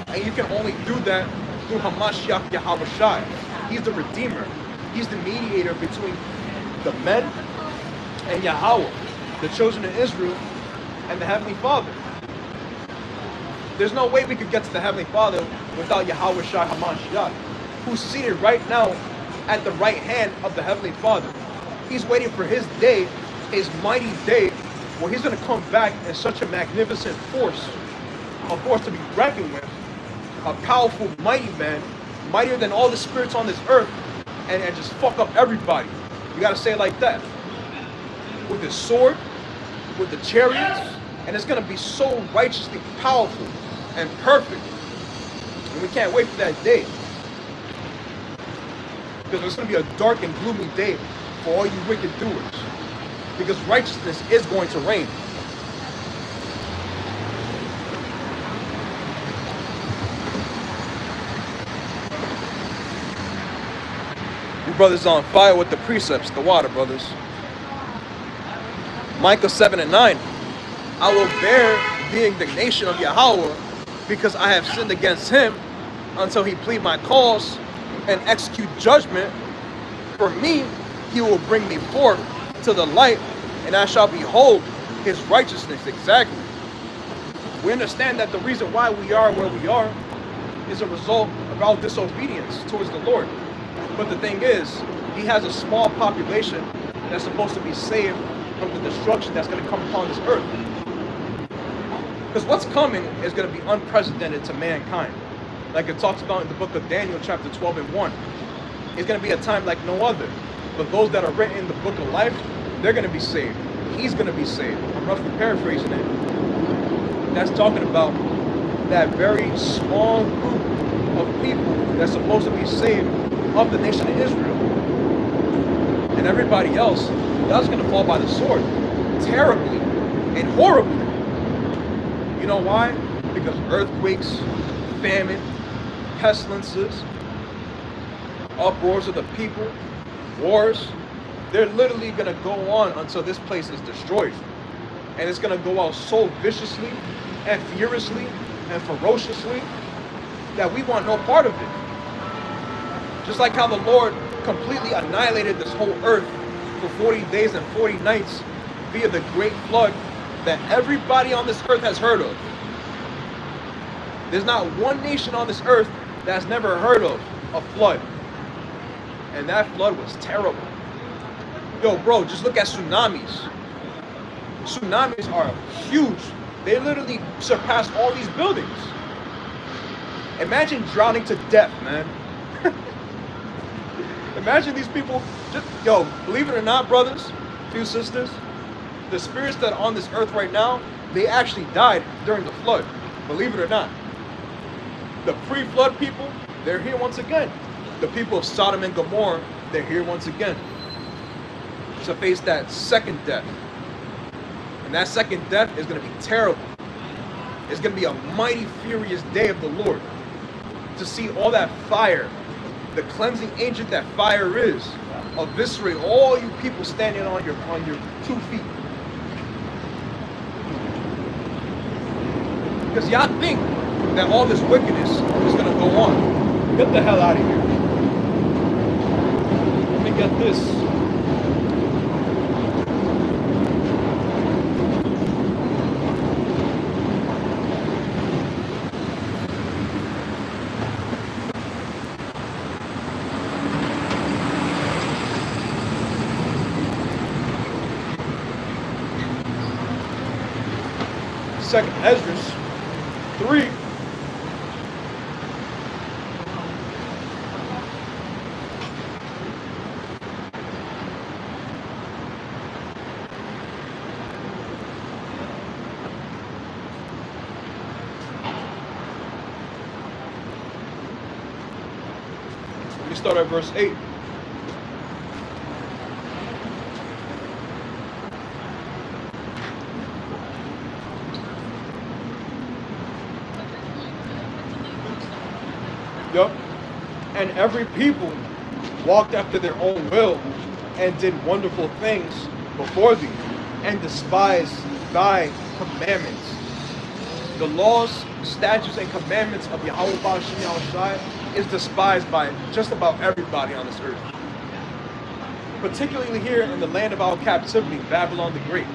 And you can only do that through Hamashiach Yahweh Shai. He's the Redeemer. He's the mediator between the men and Yahweh, the children of Israel, and the Heavenly Father. There's no way we could get to the Heavenly Father without Yahweh Shai Hamashiach, who's seated right now at the right hand of the Heavenly Father. He's waiting for his day, his mighty day, where he's going to come back in such a magnificent force, a force to be reckoned with, a powerful, mighty man, mightier than all the spirits on this earth, and just fuck up everybody. You got to say it like that. With his sword, with the chariots, and it's going to be so righteously powerful and perfect. And we can't wait for that day. Because it's going to be a dark and gloomy day for all you wicked doers. Because righteousness is going to reign. You brothers on fire with the precepts, the water, brothers. Micah 7 and 9. I will bear the indignation of Yahweh because I have sinned against him until he plead my cause and execute judgment. For me, he will bring me forth to the light, and I shall behold his righteousness. Exactly. We understand that the reason why we are where we are is a result of our disobedience towards the Lord. But the thing is, he has a small population that's supposed to be saved from the destruction that's going to come upon this earth. Because what's coming is going to be unprecedented to mankind. Like it talks about in the book of Daniel, chapter 12 and 1. It's going to be a time like no other. But those that are written in the book of life, they're going to be saved. He's going to be saved. I'm roughly paraphrasing it. That's talking about that very small group of people that's supposed to be saved of the nation of Israel. And everybody else, that's going to fall by the sword. Terribly and horribly. You know why? Because earthquakes, famine, pestilences, uproars of the people, wars, they're literally going to go on until this place is destroyed. And it's going to go out so viciously and furiously and ferociously that we want no part of it. Just like how the Lord completely annihilated this whole earth for 40 days and 40 nights via the great flood that everybody on this earth has heard of. There's not one nation on this earth that's never heard of a flood. And that flood was terrible. Yo, bro, just look at tsunamis. Tsunamis are huge. They literally surpass all these buildings. Imagine drowning to death, man. Imagine these people, just, yo, believe it or not, brothers, few sisters, the spirits that are on this earth right now, they actually died during the flood. Believe it or not. The pre-flood people, they're here once again. The people of Sodom and Gomorrah, they're here once again to face that second death. And that second death is going to be terrible. It's going to be a mighty, furious day of the Lord. To see all that fire, the cleansing agent that fire is, eviscerate all you people standing on your 2 feet. Because y'all think that all this wickedness is going to go on. Get the hell out of here. Let me get this. Second Ezra 3. Let me start at verse 8. Yep. And every people walked after their own will and did wonderful things before thee and despised thy commandments. The laws, statutes, and commandments of Yahweh Ba'ashem Yahushai is despised by just about everybody on this earth. Particularly here in the land of our captivity, Babylon the Great.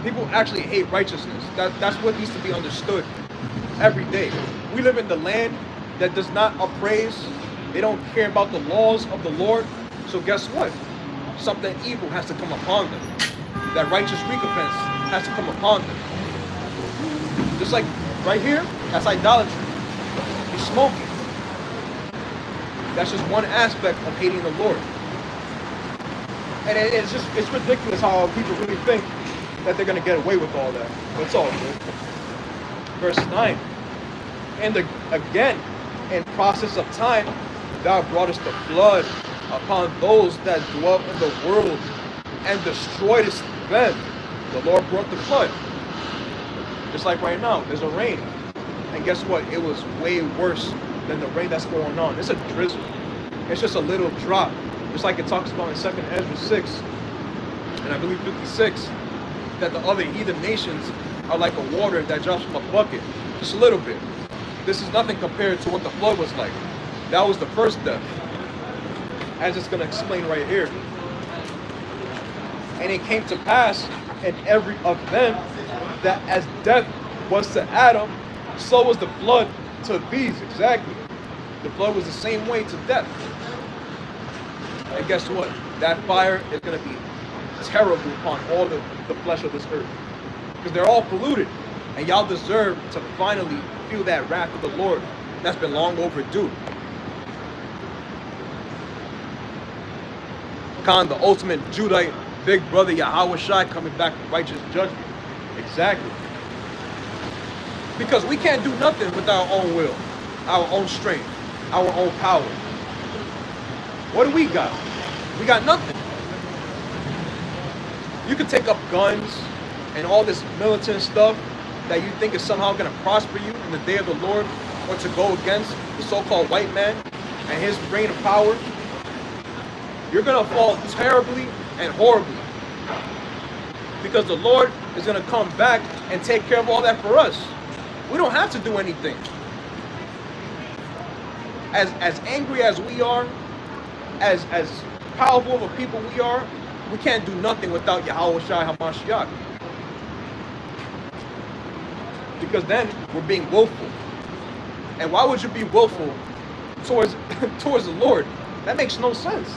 People actually hate righteousness. That's what needs to be understood every day. We live in the land that does not appraise. They don't care about the laws of the Lord. So guess what? Something evil has to come upon them. That righteous recompense has to come upon them. Just like right here, that's idolatry. You're smoking. That's just one aspect of hating the Lord. And it's ridiculous how people really think that they're going to get away with all that. But it's all good. Verse 9. And again, in process of time, thou broughtest the flood upon those that dwelt in the world and destroyedest them. The Lord brought the flood. Just like right now, there's a rain. And guess what? It was way worse than the rain that's going on. It's a drizzle. It's just a little drop. Just like it talks about in 2nd Ezra 6, and I believe 56, that the other heathen nations are like a water that drops from a bucket. Just a little bit. This is nothing compared to what the flood was like. That was the first death. As it's going to explain right here. And it came to pass in every of them that as death was to Adam, so was the flood to these. Exactly. The flood was the same way to death. And guess what? That fire is going to be terrible upon all the flesh of this earth. Because they're all polluted. And y'all deserve to finally feel that wrath of the Lord that's been long overdue. Khan, the ultimate Judite big brother Yahweh Shai coming back with righteous judgment. Exactly. Because we can't do nothing with our own will, our own strength, our own power. What do we got? We got nothing. You can take up guns and all this militant stuff that you think is somehow going to prosper you in the day of the Lord, or to go against the so-called white man and his reign of power. You're going to fall terribly and horribly. Because the Lord is going to come back and take care of all that for us. We don't have to do anything. As angry as we are, as powerful of a people we are, we can't do nothing without Yahweh Shai HaMashiach. Because then we're being willful. And why would you be willful towards the Lord? That makes no sense.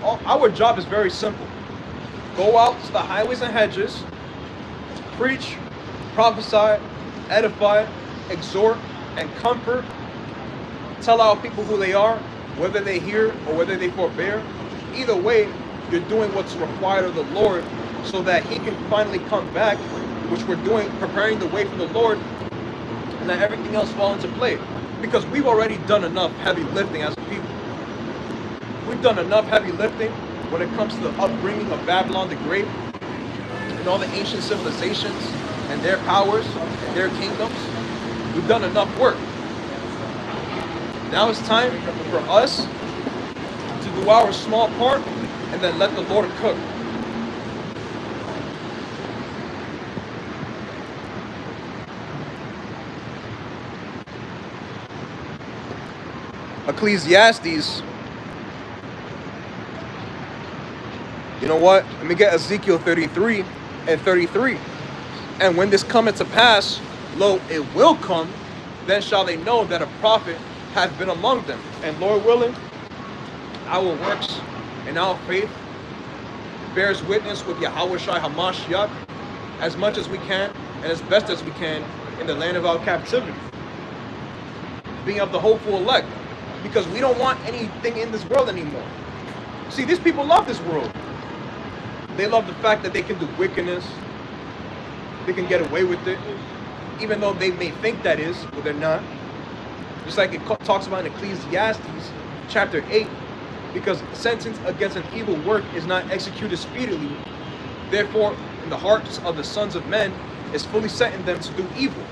Our job is very simple. Go out to the highways and hedges, preach, prophesy, edify, exhort, and comfort. Tell our people who they are, whether they hear or whether they forbear. Either way, you're doing what's required of the Lord so that he can finally come back, which we're doing, preparing the way for the Lord, and let everything else fall into play. Because we've already done enough heavy lifting as a people. We've done enough heavy lifting when it comes to the upbringing of Babylon the Great and all the ancient civilizations and their powers and their kingdoms. We've done enough work. Now it's time for us to do our small part and then let the Lord cook. Ecclesiastes. You know what? Let me get Ezekiel 33 and 33. And when this cometh to pass, lo, it will come, then shall they know that a prophet hath been among them. And Lord willing, our works and our faith bears witness with Yahweh Shai HaMashiach as much as we can and as best as we can in the land of our captivity. Being of the hopeful elect. Because we don't want anything in this world anymore. See, these people love this world. They love the fact that they can do wickedness. They can get away with it. Even though they may think that is, but they're not. Just like it talks about in Ecclesiastes chapter 8. Because sentence against an evil work is not executed speedily. Therefore, in the hearts of the sons of men is fully set in them to do evil.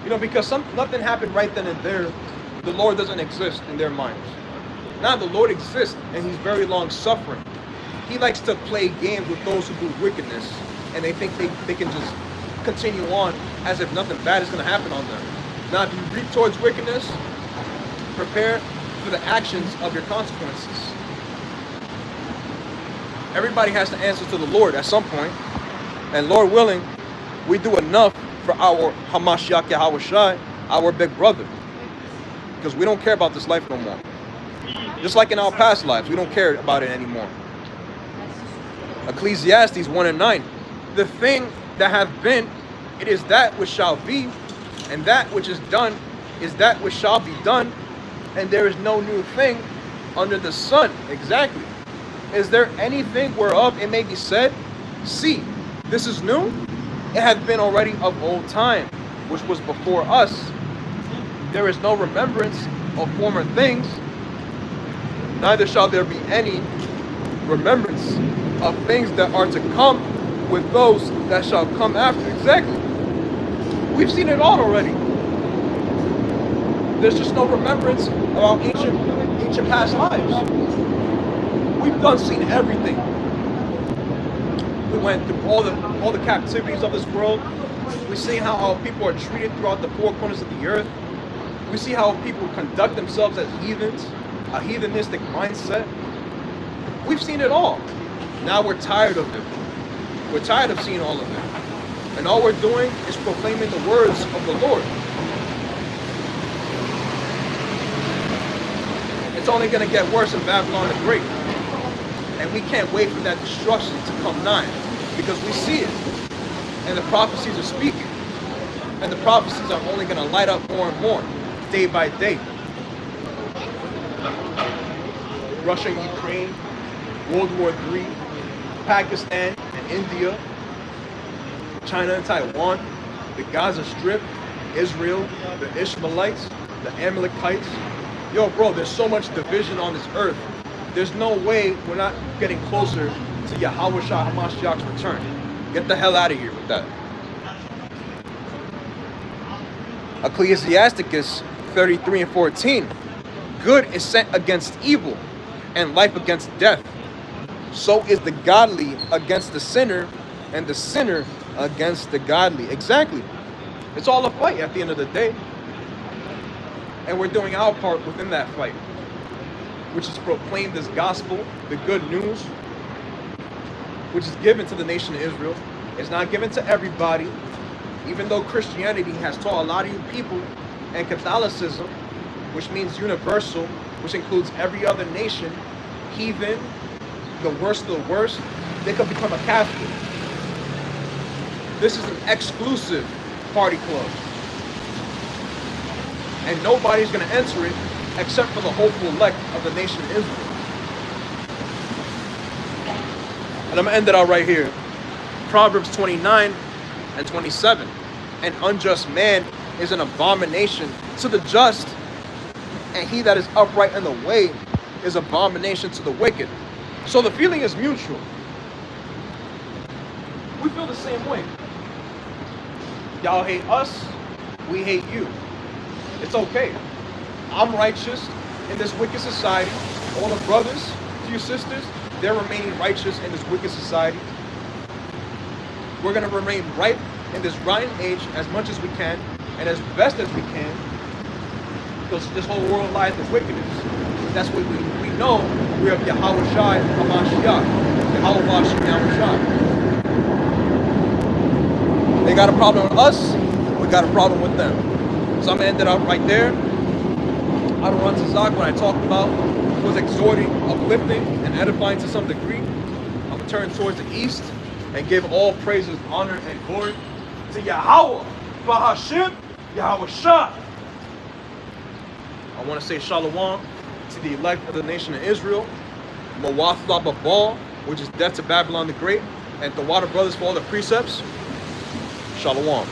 You because nothing happened right then and there. The Lord doesn't exist in their minds. Now the Lord exists, and He's very long suffering. He likes to play games with those who do wickedness, and they think they can just continue on as if nothing bad is going to happen on them. Now, if you reap towards wickedness, prepare for the actions of your consequences. Everybody has to answer to the Lord at some point, and Lord willing, we do enough for our Hamashiach Yahweh Shai, our big brother, because we don't care about this life no more. Just like in our past lives, we don't care about it anymore. Ecclesiastes 1:9. The thing that hath been, it is that which shall be, and that which is done is that which shall be done, and there is no new thing under the sun. Exactly. Is there anything whereof it may be said, see, this is new? It hath been already of old time, which was before us. There is no remembrance of former things, neither shall there be any remembrance of things that are to come with those that shall come after. Exactly. We've seen it all already. There's just no remembrance of our ancient past lives. We've seen everything. We went through all the captivities of this world. We see how our people are treated throughout the four corners of the earth. We see how people conduct themselves as heathens, a heathenistic mindset. We've seen it all. Now we're tired of it. We're tired of seeing all of it. And all we're doing is proclaiming the words of the Lord. It's only going to get worse in Babylon the Great. And we can't wait for that destruction to come nigh, because we see it. And the prophecies are speaking. And the prophecies are only going to light up more and more, day by day. Russia and Ukraine, World War III, Pakistan and India, China and Taiwan, the Gaza Strip, Israel, the Ishmaelites, the Amalekites. Yo, bro, there's so much division on this earth. There's no way we're not getting closer to Yahweh Shah Hamashiach's return. Get the hell out of here with that. Ecclesiasticus 33:14. Good is sent against evil, and life against death. So is the godly against the sinner, and the sinner against the godly. Exactly. It's all a fight at the end of the day. And we're doing our part within that fight, which is to proclaim this gospel, the good news, which is given to the nation of Israel. It's not given to everybody, even though Christianity has taught a lot of you people, and Catholicism, which means universal, which includes every other nation, heathen, the worst of the worst, they could become a Catholic. This is an exclusive party club. And nobody's going to enter it except for the hopeful elect of the nation of Israel. And I'm going to end it out right here. Proverbs 29:27. An unjust man is an abomination to the just, and he that is upright in the way is abomination to the wicked. So the feeling is mutual. We feel the same way. Y'all hate us, we hate you. It's okay. I'm righteous in this wicked society. All the brothers, few sisters, they're remaining righteous in this wicked society. We're going to remain right in this rotten age as much as we can and as best as we can, because this whole world lies in wickedness. That's what we know. We have Yahweh Shai Hamashiach. Yahweh Shai. They got a problem with us, we got a problem with them. So I'm going to end it up right there. I don't run to Zach. What I talked about was exhorting, uplifting, and edifying to some degree. I'm going to turn towards the east and give all praises, honor, and glory to Yahweh, Bahashim, Yahweh Shah. I want to say shalom to the elect of the nation of Israel, Mawatha Babal, which is death to Babylon the Great, and the Water Brothers for all the precepts. Shalom.